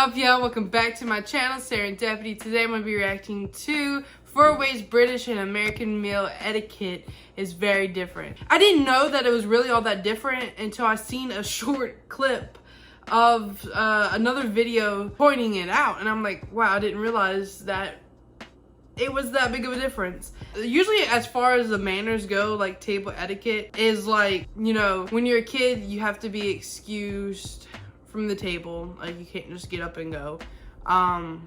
up, y'all? Welcome back to my channel, Serendipity. Today I'm going to be reacting to 4 ways British and American meal etiquette is very different. I didn't know that it was really all that different until I seen a short clip of another video pointing it out, and I'm like, wow, I didn't realize that it was that big of a difference. Usually as far as the manners go, like table etiquette is like, you know, when you're a kid you have to be excused from the table. Like, you can't just get up and go. No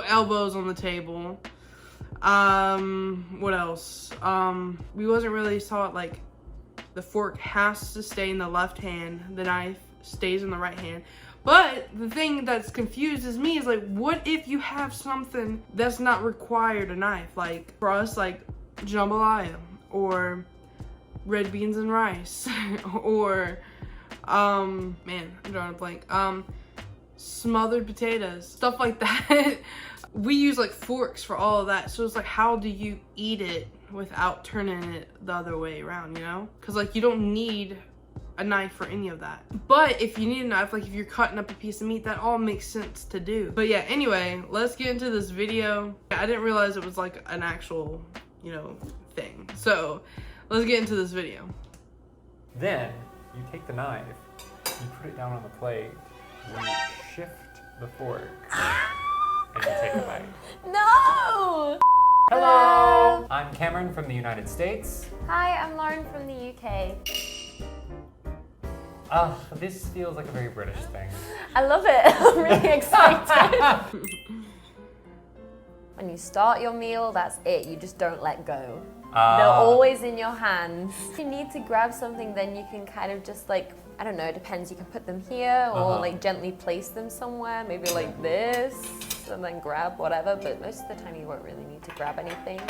elbows on the table. What else? We wasn't really taught like the fork has to stay in the left hand, the knife stays in the right hand. But the thing that's confuses me is like, what if you have something that's not required a knife? Like for us, like jambalaya or red beans and rice or man, I'm drawing a blank. Smothered potatoes, stuff like that. We use like forks for all of that. So it's like, how do you eat it without turning it the other way around, you know? Because like, you don't need a knife for any of that. But if you need a knife, like if you're cutting up a piece of meat, that all makes sense to do. But yeah, anyway, let's get into this video. I didn't realize it was like an actual, you know, thing. So let's get into this video. Then you take the knife, you put it down on the plate, you shift the fork, and you take a bite. No! Hello! I'm Cameron from the United States. Hi, I'm Lauren from the UK. This feels like a very British thing. I love it. I'm really excited. When you start your meal, that's it. You just don't let go. They're always in your hands. If you need to grab something, then you can kind of just like, I don't know, it depends. You can put them here or like gently place them somewhere, maybe like this, and then grab whatever. But most of the time you won't really need to grab anything.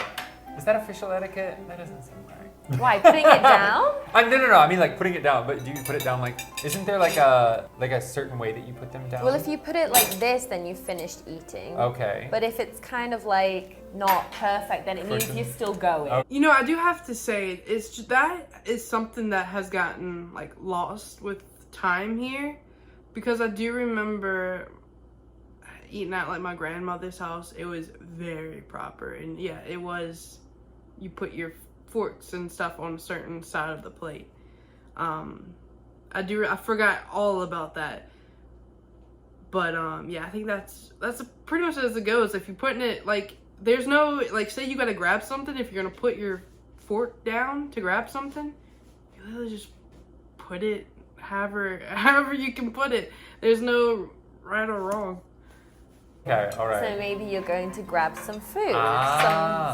Is that official etiquette? That doesn't seem right. Why, putting it down? No. I mean like putting it down, but do you put it down like, isn't there like a certain way that you put them down? Well, if you put it like this, then you've finished eating. Okay. But if it's kind of like not perfect, then it means you're still going. Oh. You know, I do have to say, it's just, that is something that has gotten like lost with time here, because I do remember eating at like my grandmother's house. It was very proper, and yeah, it was, you put your forks and stuff on a certain side of the plate. I forgot all about that, but yeah, I think that's pretty much as it goes. If you're putting it like, there's no like, say you gotta grab something, if you're gonna put your fork down to grab something, you literally just put it however you can put it. There's no right or wrong. Okay, all right. So maybe you're going to grab some food,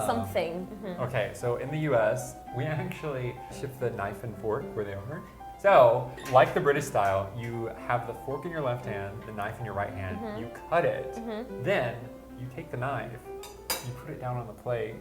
something. Okay, so in the US, we actually shift the knife and fork where they are. So, like the British style, you have the fork in your left hand, the knife in your right hand, you cut it, then you take the knife, you put it down on the plate,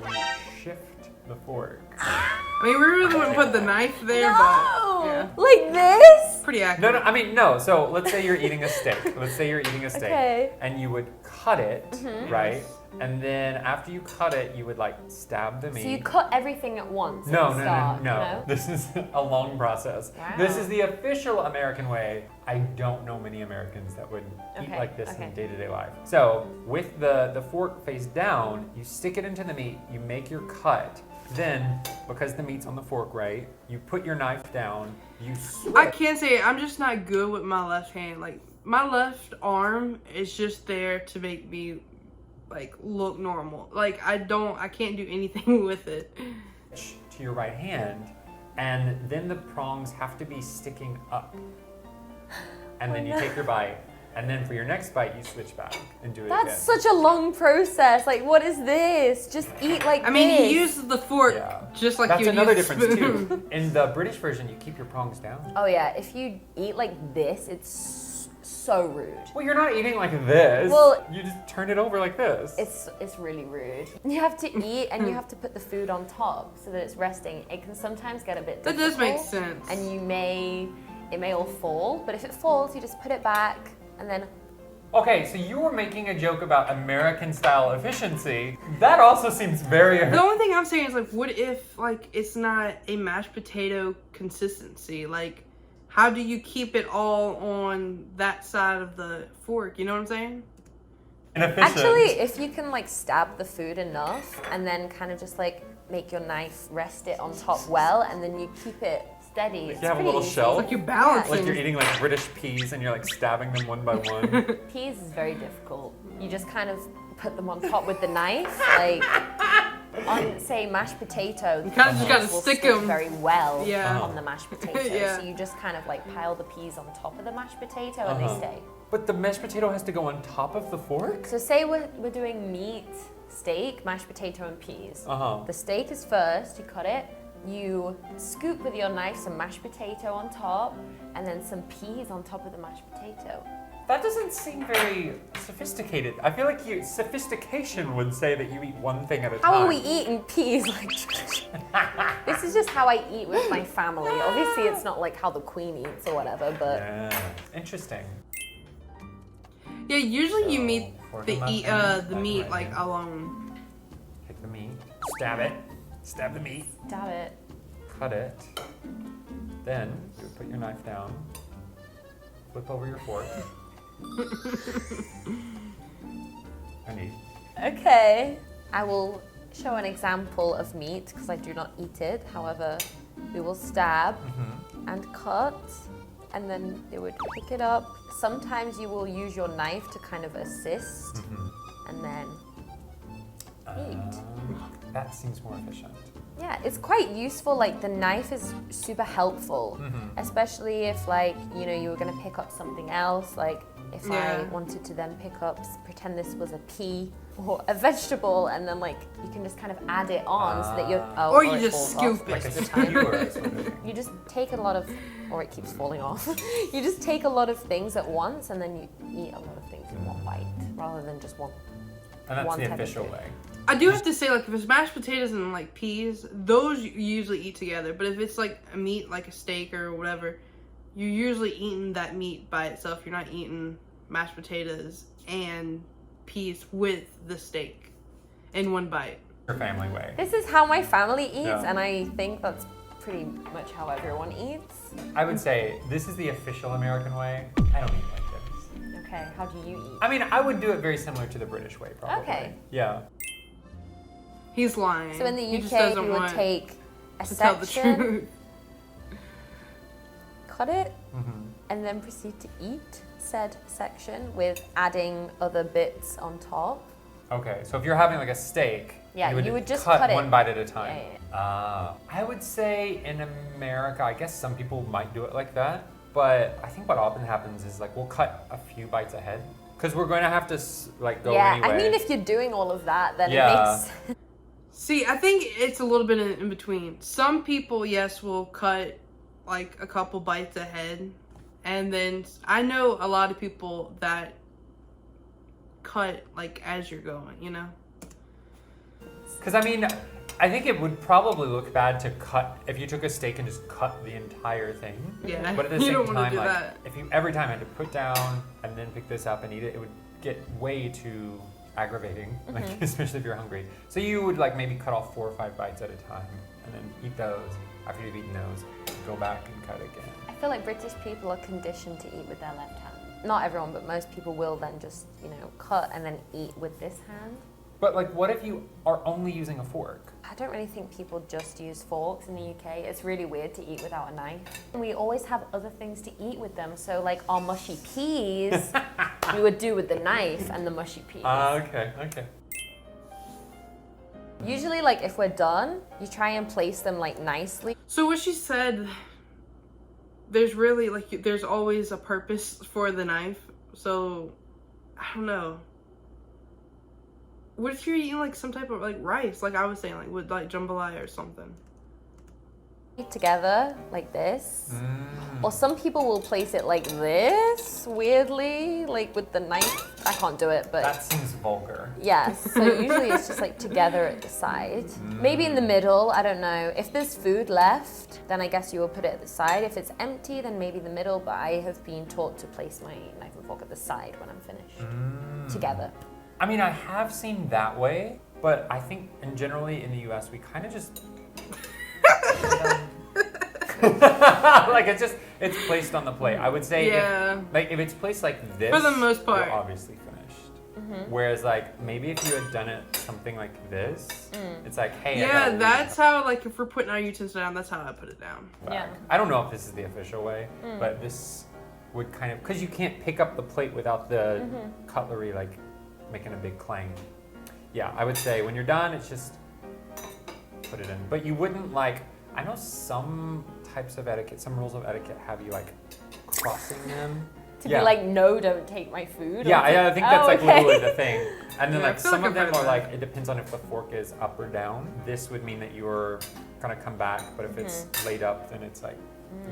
you shift the fork. I mean, we really wouldn't put the knife there, but yeah. Like this? Pretty accurate. No, I mean, no. So let's say you're eating a steak. Okay. And you would cut it, right? And then after you cut it, you would like stab the meat. So you cut everything at once? No. This is a long process. Wow. This is the official American way. I don't know many Americans that would eat like this in day-to-day life. So with the fork face down, you stick it into the meat, you make your cut. Then, because the meat's on the fork, right, you put your knife down, you switch. I can't say it. I'm just not good with my left hand. Like, my left arm is just there to make me like look normal. Like, I can't do anything with it. To your right hand, and then the prongs have to be sticking up. And then you take your bite. And then for your next bite, you switch back and do it again. That's such a long process. Like, what is this? Just eat like this. I mean, he uses the fork just like you would another use difference too. In the British version, you keep your prongs down. Oh yeah, if you eat like this, it's so rude. Well, you're not eating like this. Well, you just turn it over like this. It's really rude. You have to eat and you have to put the food on top so that it's resting. It can sometimes get a bit difficult. That does make sense. And it may all fall, but if it falls, you just put it back. And then... Okay, so you were making a joke about American style efficiency. That also seems very... The only thing I'm saying is like, what if like it's not a mashed potato consistency? Like, how do you keep it all on that side of the fork? You know what I'm saying? Inefficient. Actually, if you can like stab the food enough and then kind of just like make your knife rest it on top well, and then you keep it steady. Like It's you have a pretty little easy. shell. Like you're balancing. Like you're eating like British peas and you're like stabbing them one by one. Peas is very difficult. You just kind of put them on top with the knife, like on say mashed potato. You kind of just gotta will stick stick them. very well Yeah. on the mashed potato. Yeah. So you just kind of like pile the peas on top of the mashed potato and they stay. But the mashed potato has to go on top of the fork? So say we're doing meat, steak, mashed potato, and peas. The steak is first, you cut it, you scoop with your knife some mashed potato on top, and then some peas on top of the mashed potato. That doesn't seem very sophisticated. I feel like sophistication would say that you eat one thing at a time. How are we eating peas? Like, this is just how I eat with my family. Obviously, it's not like how the queen eats or whatever, but Yeah, interesting. Yeah, usually you fork the in left hand, the knife in meat right like hand. alone. Take the meat, stab it, stab the meat, stab it. cut it. Then you would put your knife down, flip over your fork. And eat. Okay, I will show an example of meat because I do not eat it. However, we will stab and cut, and then they would pick it up. Sometimes you will use your knife to kind of assist, and then eat. That seems more efficient. Yeah, it's quite useful. Like the knife is super helpful, especially if like, you know, you were gonna pick up something else. Like if I wanted to then pick up, pretend this was a pea or a vegetable, and then like you can just kind of add it on so that you're, Or you it just falls off. scoop Like a it. skewer is what they're doing. You just take a lot of, or it keeps falling off. You just take a lot of things at once, and then you eat a lot of things in one bite, rather than just one. And that's one the type of official food. way. I do have to say, like, if it's mashed potatoes and like peas, those you usually eat together. But if it's like a meat, like a steak or whatever, you're usually eating that meat by itself. You're not eating mashed potatoes and peas with the steak in one bite. Your family way. This is how my family eats, Yeah. and I think that's pretty much how everyone eats. I would say this is the official American way. I don't eat like this. Okay, how do you eat? I mean, I would do it very similar to the British way, probably. Okay. Yeah. He's lying. So in the He just UK, doesn't you would want take a to tell the section, truth. cut it, and then proceed to eat said section with adding other bits on top. Okay, so if you're having like a steak, Yeah, you would just cut cut it. one bite at a time. Yeah, I would say in America, I guess some people might do it like that, but I think what often happens is like we'll cut a few bites ahead because we're going to have to like go Yeah, anyway. I mean, if you're doing all of that, then Yeah. it makes. See, I think it's a little bit in between. Some people, yes, will cut like a couple bites ahead. And then I know a lot of people that cut like as you're going, you know? Because I mean, I think it would probably look bad to cut if you took a steak and just cut the entire thing. Yeah, But at the you same don't wanna time, do like that. if you every time had to put down and then pick this up and eat it, it would get way too aggravating, like especially if you're hungry. So you would like maybe cut off 4 or 5 bites at a time and then eat those. After you've eaten those, go back and cut again. I feel like British people are conditioned to eat with their left hand. Not everyone, but most people will then just, you know, cut and then eat with this hand. But like, what if you are only using a fork? I don't really think people just use forks in the UK. It's really weird to eat without a knife. We always have other things to eat with them. So like our mushy peas, we would do with the knife and the mushy peas. Okay. Usually like if we're done, you try and place them like nicely. So what she said, there's really like, there's always a purpose for the knife. So, I don't know. What if you're eating like some type of like rice, like I was saying, like with like jambalaya or something? Together like this. Or some people will place it like this, weirdly, like with the knife. I can't do it, but That seems vulgar. yes. So usually it's just like together at the side. Maybe in the middle, I don't know. If there's food left, then I guess you will put it at the side. If it's empty, then maybe the middle, but I have been taught to place my knife and fork at the side when I'm finished. Together. I mean, I have seen that way, but I think in generally in the US, we kind of just Like it's placed on the plate. I would say Yeah. if it's placed like this, For the most part. you're obviously finished. Whereas like maybe if you had done it something like this, it's like, hey, Yeah, that's how, like, if we're putting our utensils down, that's how I put it down. Yeah. I don't know if this is the official way, but this would kind of, because you can't pick up the plate without the cutlery like making a big clang. Yeah, I would say when you're done, it's just put it in. But you wouldn't like, I know some types of etiquette, some rules of etiquette have you like crossing them. To be like, no, don't take my food. Yeah, I think that's like okay. literally the thing. And then Yeah, I like feel some like of them I've are heard like, that. it depends on if the fork is up or down. This would mean that you're gonna come back, but if it's laid up, then it's like,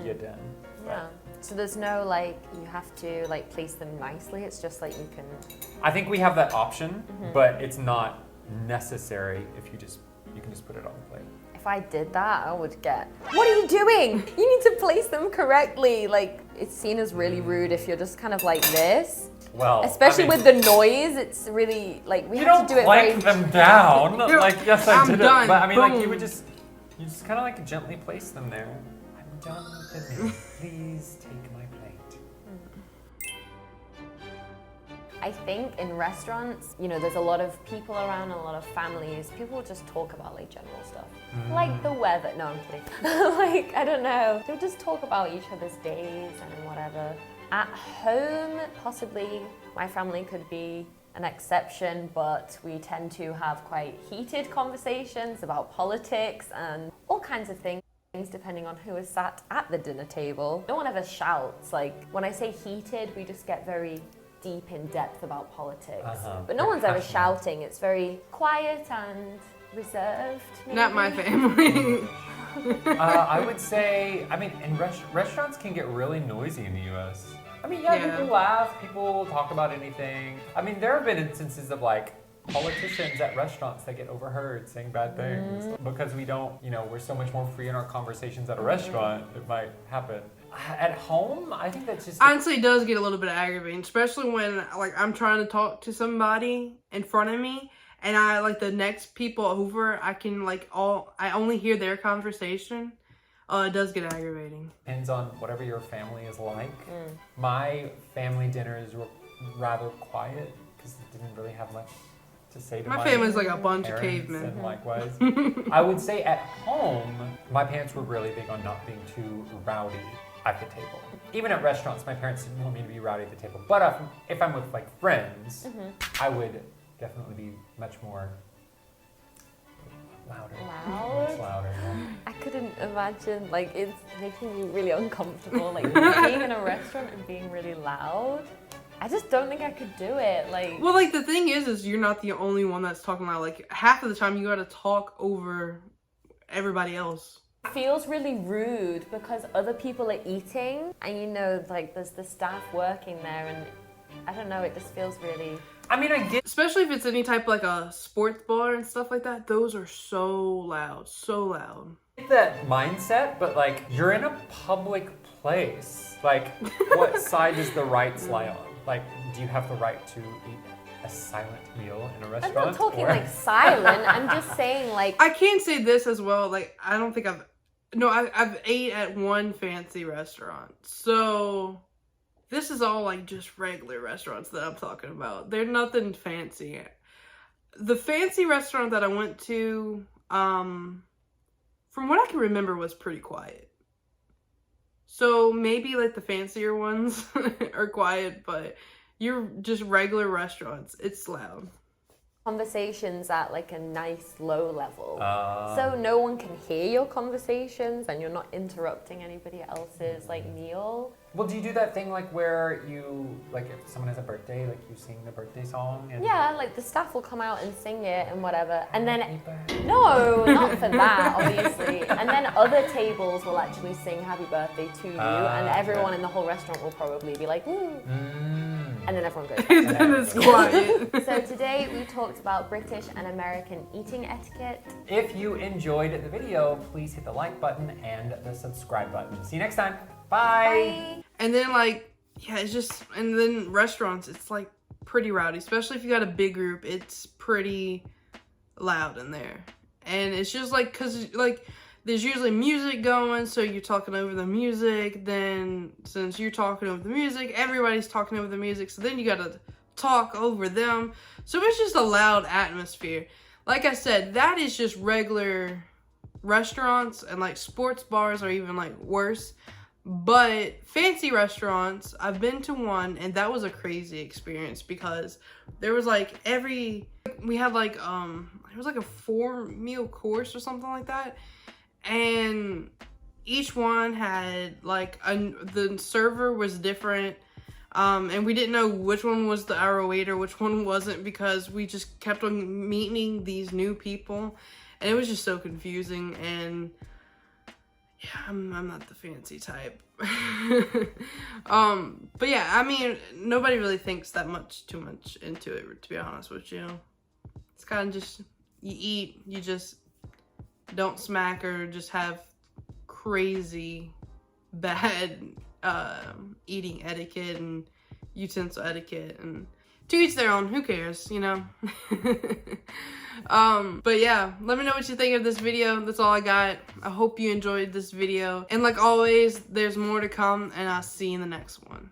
you're done. Yeah. So there's no like, you have to like place them nicely. It's just like you can. I think we have that option, but it's not necessary if you can just put it on the plate. If I did that, I would get, what are you doing? You need to place them correctly. Like, it's seen as really rude if you're just kind of like this. Well, Especially I mean, with the noise, it's really like, we you have don't to do it very. clank them down. Like, yes, I I'm did done. it. But I mean, like, Boom. you just kind of like gently place them there. I'm done with the meal. Please take my plate. I think in restaurants, you know, there's a lot of people around and a lot of families. People just talk about like general stuff. Like the weather. No, I'm kidding. Like, I don't know. They'll just talk about each other's days and whatever. At home, possibly my family could be an exception, but we tend to have quite heated conversations about politics and all kinds of things, depending on who is sat at the dinner table. No one ever shouts. Like, when I say heated, we just get very deep in depth about politics. But no one's ever shouting. It's very quiet and reserved. Maybe. Not my family. I would say, I mean, and restaurants can get really noisy in the US. I mean, yeah, people laugh, people talk about anything. I mean, there have been instances of like politicians at restaurants that get overheard saying bad things because we don't, you know, we're so much more free in our conversations at a restaurant, it might happen. At home, I think that's just... Honestly, it does get a little bit aggravating, especially when like I'm trying to talk to somebody in front of me and I like the next people over, I can like I only hear their conversation. It does get aggravating. Depends on whatever your family is like. My family dinners were rather quiet because it didn't really have much to say to My family's like a bunch of parents, cavemen. and likewise. I would say at home, my parents were really big on not being too rowdy at the table. Even at restaurants, my parents didn't want me to be rowdy at the table. But if I'm with like friends, I would definitely be much more louder. Loud? Much louder. Yeah. I couldn't imagine, like, it's making me really uncomfortable, like, being in a restaurant and being really loud. I just don't think I could do it, like... Well, like, the thing is you're not the only one that's talking loud. Like, half of the time you gotta talk over everybody else. It feels really rude because other people are eating and, you know, like, there's the staff working there and, I don't know, it just feels really... I mean, I get... Especially if it's any type of like a sports bar and stuff like that. Those are so loud, so loud. that mindset, but like, you're in a public place. Like, what side does the rights lie on? Like, do you have the right to eat a silent meal in a restaurant? I'm not talking like silent, I'm just saying like... I can say this as well, like, I don't think I've ate at one fancy restaurant. So, this is all like just regular restaurants that I'm talking about. They're nothing fancy. The fancy restaurant that I went to, from what I can remember, was pretty quiet. So maybe like the fancier ones are quiet, but you're just regular restaurants. It's loud. Conversations at like a nice low level. So no one can hear your conversations and you're not interrupting anybody else's like meal. Well, do you do that thing like where you, like if someone has a birthday, like you sing the birthday song? And Yeah, like the staff will come out and sing it and whatever. And then, no, not for that, obviously. And then other tables will actually sing happy birthday to you and everyone in the whole restaurant will probably be like, woo. And then everyone goes. And then it's quiet. So today we talked about British and American eating etiquette. If you enjoyed the video, please hit the like button and the subscribe button. See you next time. Bye. Bye. And then like, yeah, it's just, and then restaurants, it's like pretty rowdy, especially if you got a big group, it's pretty loud in there. And it's just like, cause like there's usually music going, so you're talking over the music. Then since you're talking over the music, everybody's talking over the music, so then you gotta talk over them. So it's just a loud atmosphere. Like I said, that is just regular restaurants, and like sports bars are even like worse. But fancy restaurants, I've been to one, and that was a crazy experience because there was like we had like it was like a 4-meal course or something like that, and each one had like the server was different, and we didn't know which one was our waiter, which one wasn't, because we just kept on meeting these new people, and it was just so confusing. And yeah, I'm not the fancy type. But yeah, I mean, nobody really thinks too much into it, to be honest with you. It's kind of just, you eat, you just don't smack or just have crazy bad eating etiquette and utensil etiquette, and to each their own, who cares, you know? But yeah, let me know what you think of this video. That's all I got. I hope you enjoyed this video, and like always, there's more to come, and I'll see you in the next one.